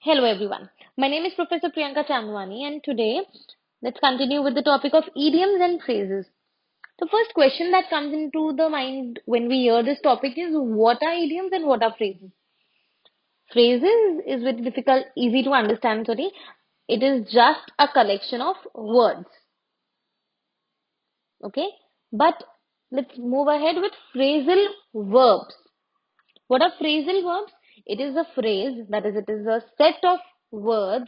Hello everyone. My name is Professor Priyanka Chandwani and today let's continue with the topic of idioms and phrases. The first question that comes into the mind when we hear this topic is what are idioms and what are phrases? Phrases is very difficult, easy to understand, sorry. It is just a collection of words. Okay? But let's move ahead with phrasal verbs. What are phrasal verbs? It is a phrase, that is, it is a set of words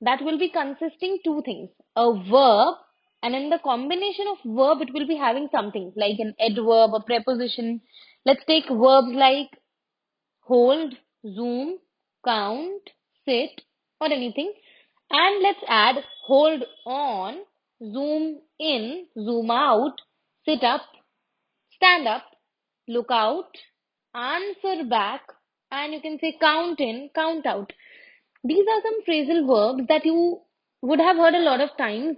that will be consisting two things. A verb, and in the combination of verb, it will be having something like an adverb, a preposition. Let's take verbs like hold, zoom, count, sit, or anything. And let's add hold on, zoom in, zoom out, sit up, stand up, look out, answer back, and you can say count in, count out. These are some phrasal verbs that you would have heard a lot of times,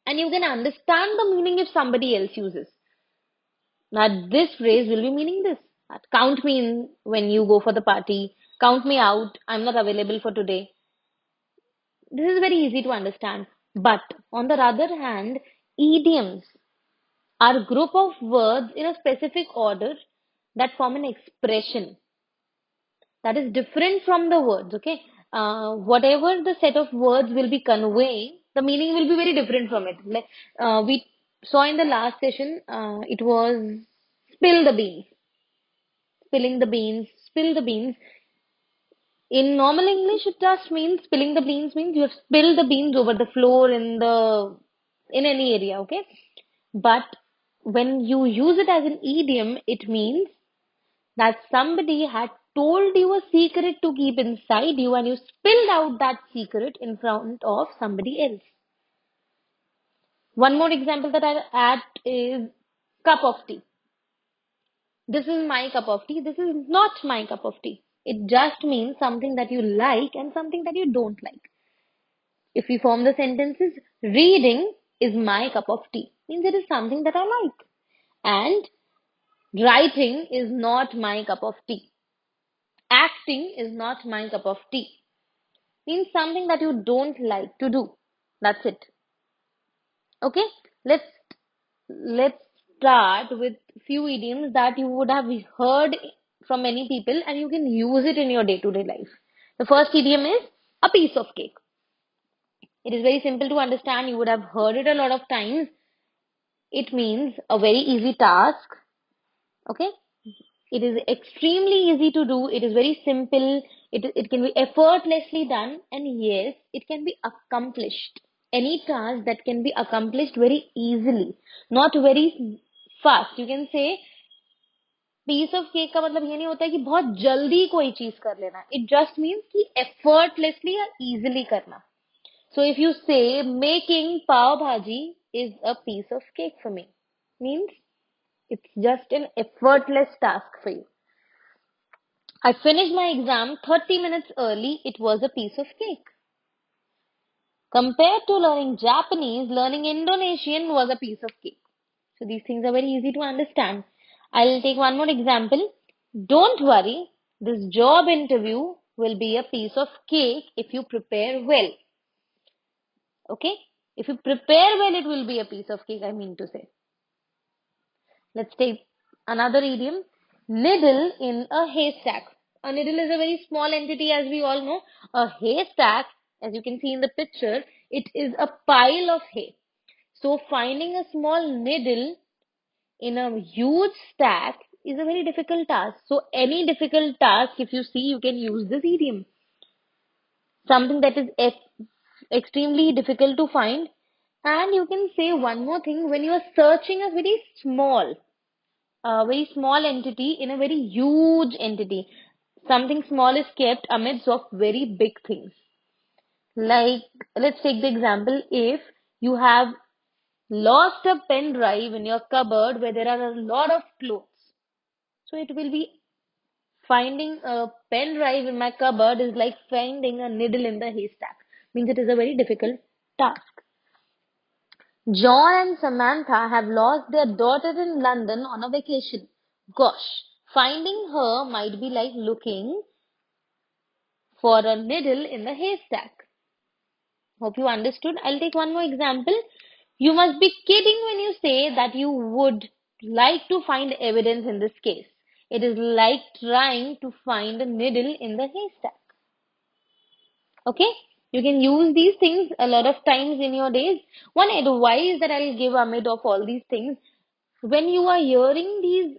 and you can understand the meaning if somebody else uses. Now, this phrase will be meaning this. Count me in when you go for the party. Count me out. I'm not available for today. This is very easy to understand. But on the other hand, idioms are a group of words in a specific order that form an expression that is different from the words. Okay, whatever the set of words will be conveying, the meaning will be very different from it. Like we saw in the last session, it was spill the beans, spilling the beans, spill the beans. In normal English, it just means spilling the beans means you have spilled the beans over the floor in any area. Okay, but when you use it as an idiom, it means that somebody had told you a secret to keep inside you and you spilled out that secret in front of somebody else. One more example that I'll add is cup of tea. This is my cup of tea. This is not my cup of tea. It just means something that you like and something that you don't like. If we form the sentences, reading is my cup of tea, means it is something that I like. And writing is not my cup of tea. Acting is not my cup of tea. Means something that you don't like to do. That's it. Okay, let's let's start with few idioms that you would have heard from many people and you can use it in your day-to-day life. The first idiom is a piece of cake. It is very simple to understand. You would have heard it a lot of times. It means a very easy task. Okay, it is extremely easy to do. It is very simple. It can be effortlessly done, and yes, it can be accomplished. Any task that can be accomplished very easily, not very fast. You can say piece of cake का मतलब ये नहीं होता है कि बहुत जल्दी कोई चीज कर लेना. It just means कि effortlessly or easily करना. So if you say making pav bhaji is a piece of cake for me, means it's just an effortless task for you. I finished my exam 30 minutes early. It was a piece of cake. Compared to learning Japanese, learning Indonesian was a piece of cake. So these things are very easy to understand. I'll take one more example. Don't worry, this job interview will be a piece of cake if you prepare well. Okay? If you prepare well, it will be a piece of cake, I mean to say. Let's take another idiom. Needle in a haystack. A needle is a very small entity, as we all know. A haystack, as you can see in the picture, it is a pile of hay. So finding a small needle in a huge stack is a very difficult task. So any difficult task, if you see, you can use this idiom. Something that is extremely difficult to find. And you can say one more thing, when you are searching a very small entity in a very huge entity. Something small is kept amidst of very big things. Like, let's take the example, if you have lost a pen drive in your cupboard where there are a lot of clothes. So it will be finding a pen drive in my cupboard is like finding a needle in the haystack. Means it is a very difficult task. John and Samantha have lost their daughter in London on a vacation. Gosh, finding her might be like looking for a needle in the haystack. Hope you understood. I'll take one more example. You must be kidding when you say that you would like to find evidence in this case. It is like trying to find a needle in the haystack. Okay? You can use these things a lot of times in your days. One advice that I'll give amid of all these things, when you are hearing these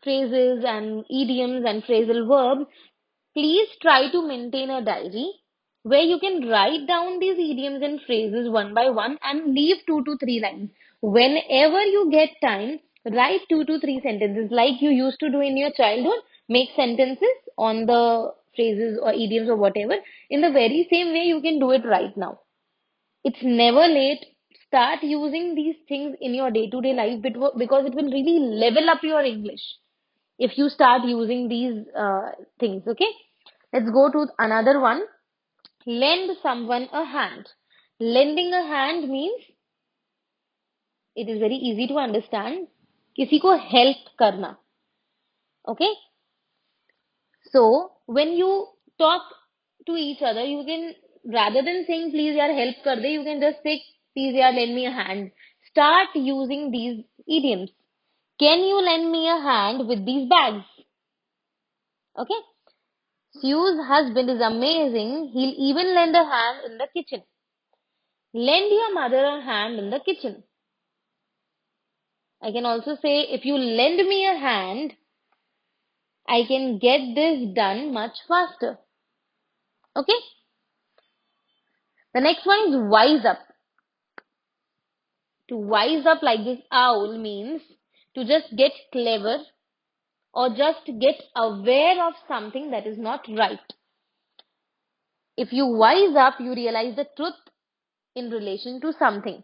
phrases and idioms and phrasal verbs, please try to maintain a diary where you can write down these idioms and phrases one by one and leave 2 to 3 lines. Whenever you get time, write 2 to 3 sentences like you used to do in your childhood. Make sentences on the phrases or idioms or whatever. In the very same way, you can do it right now. It's never late. Start using these things in your day-to-day life because it will really level up your English if you start using these things. Okay, let's go to another one. Lend someone a hand. Lending a hand means, it is very easy to understand, किसी को help करना. Okay, so when you talk to each other, you can, rather than saying please yaar help kar de, you can just say please yaar lend me a hand. Start using these idioms. Can you lend me a hand with these bags? Okay. Sue's husband is amazing. He'll even lend a hand in the kitchen. Lend your mother a hand in the kitchen. I can also say, if you lend me a hand, I can get this done much faster. Okay? The next one is wise up. To wise up like this owl means to just get clever or just get aware of something that is not right. If you wise up, you realize the truth in relation to something.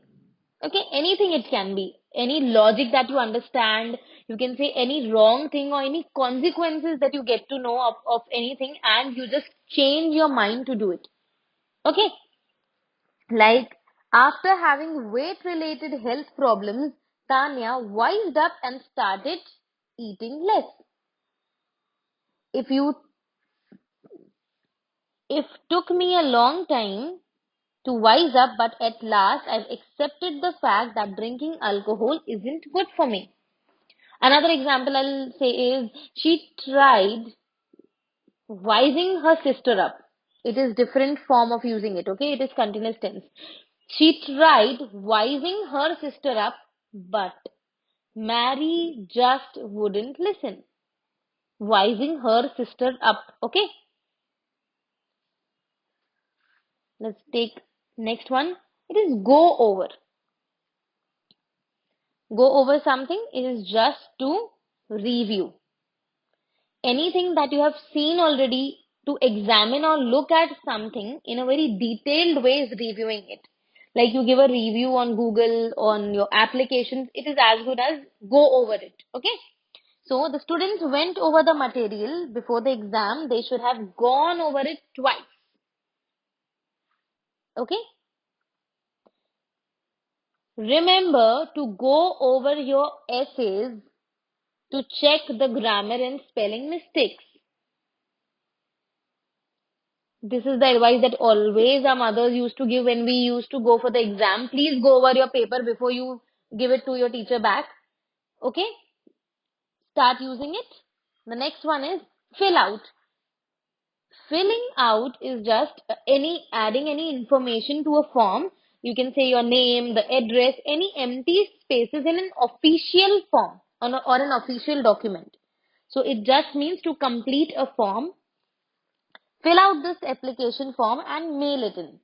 Okay, anything it can be. Any logic that you understand, you can say any wrong thing or any consequences that you get to know of anything and you just change your mind to do it. Okay, like after having weight related health problems, Tanya wised up and started eating less. If you if took me a long time to wise up, but at last I've accepted the fact that drinking alcohol isn't good for me. Another example I'll say is she tried wising her sister up. It is different form of using it, okay? It is continuous tense. She tried wising her sister up, but Mary just wouldn't listen. Wising her sister up, okay? Let's take next one. It is go over. Go over something, it is just to review. Anything that you have seen already, to examine or look at something in a very detailed way is reviewing it. Like you give a review on Google, on your applications, it is as good as go over it. Okay. So the students went over the material before the exam. They should have gone over it twice. Okay. Remember to go over your essays to check the grammar and spelling mistakes. This is the advice that always our mothers used to give when we used to go for the exam. Please go over your paper before you give it to your teacher back. Okay? Start using it. The next one is fill out. Filling out is just adding any information to a form. You can say your name, the address, any empty spaces in an official form or an official document. So it just means to complete a form. Fill out this application form and mail it in.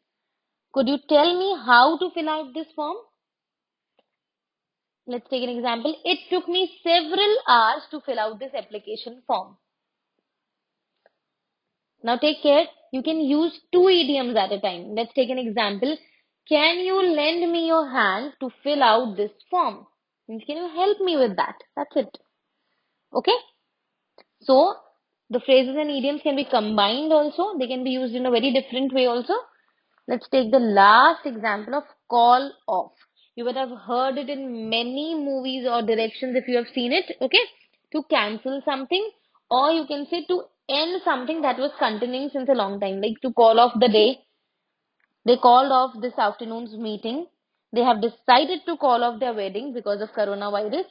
Could you tell me how to fill out this form? Let's take an example. It took me several hours to fill out this application form. Now take care. You can use 2 idioms at a time. Let's take an example. Can you lend me your hand to fill out this form? Means can you help me with that? That's it. Okay? So the phrases and idioms can be combined also. They can be used in a very different way also. Let's take the last example of call off. You would have heard it in many movies or directions if you have seen it, okay? To cancel something, or you can say to end something that was continuing since a long time, like to call off the day. They called off this afternoon's meeting. They have decided to call off their wedding because of coronavirus.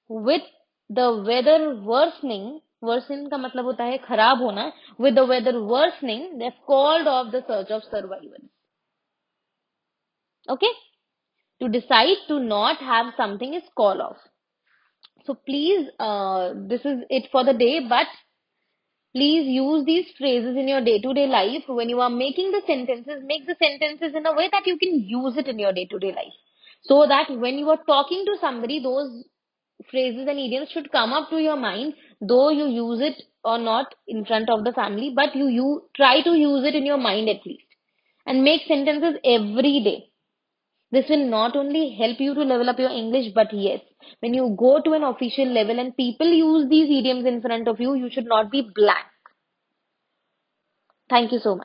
With the weather worsening, worsen का मतलब होता है खराब होना. With the weather worsening, they've called off the search of survivors. Okay? To decide to not have something is call off. So please, this is it for the day, but please use these phrases in your day-to-day life. When you are making the sentences, make the sentences in a way that you can use it in your day-to-day life. So that when you are talking to somebody, those phrases and idioms should come up to your mind, though you use it or not in front of the family, but you try to use it in your mind at least. And make sentences every day. This will not only help you to level up your English, but yes, when you go to an official level and people use these idioms in front of you, you should not be blank. Thank you so much.